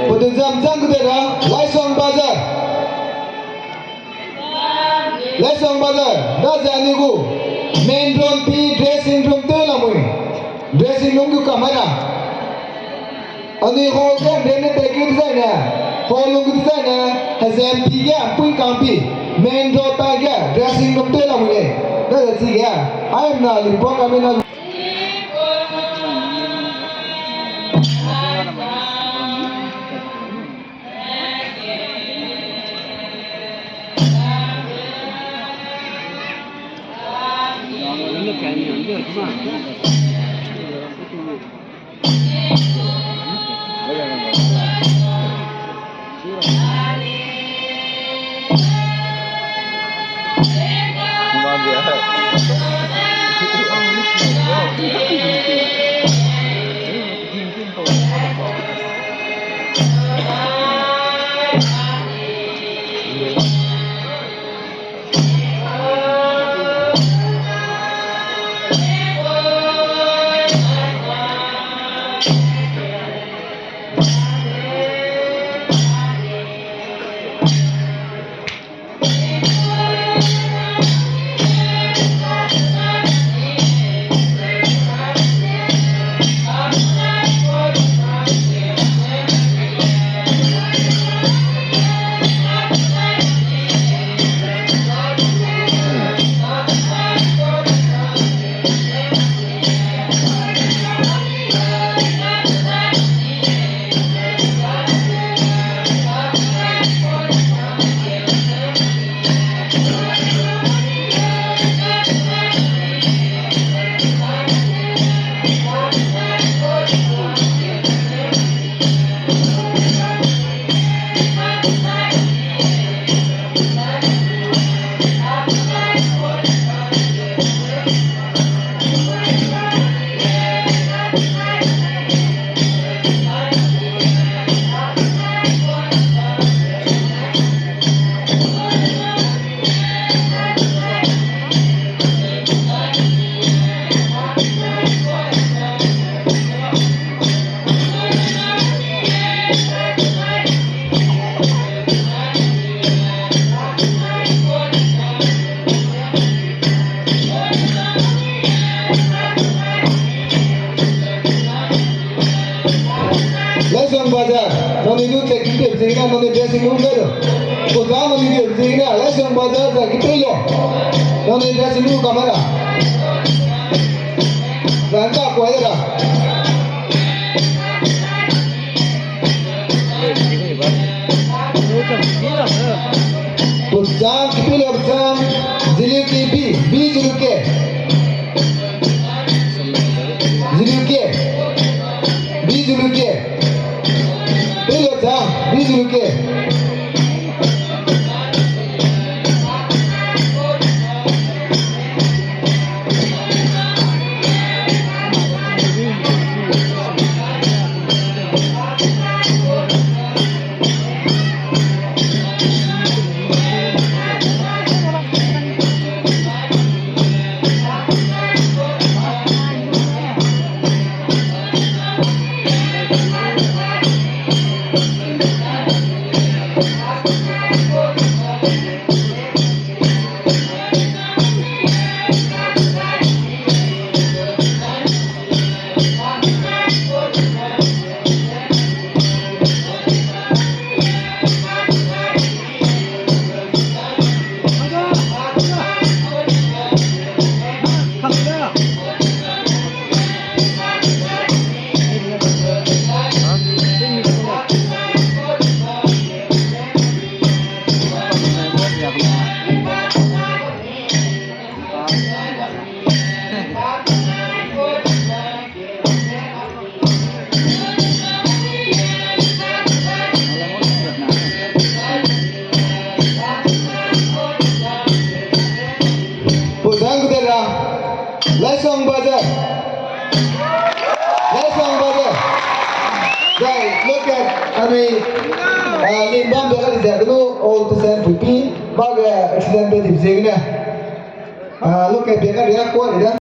Puateujam jang kudera Laisong Bazar. Laisong Bazar. Da jani ku main room pi dressing room te lamui. Dressing room ku kamera. Ani ho ke dene te ki design hai. Hall ku design hai. Hazam pi ya pui kampi. Main door ta ya dressing room te lamui. Da ji ya. I am na li po kamera. Laisong Bazar. Noni nu cek kita begini, noni dressing room dulu. Putra noni dia begini, Laisong Bazar dah kita lo. Noni dressing room kamera. Rangka aku aja dah. Putra kita lo putra. Juluk B, B juluk ke. Juluk ke. B juluk ke. Juluk ke. Lesson buzzer. Lesson buzzer. Right, look at, Limbam the other is that all the same PP, but accident with him saying, look at the other quality.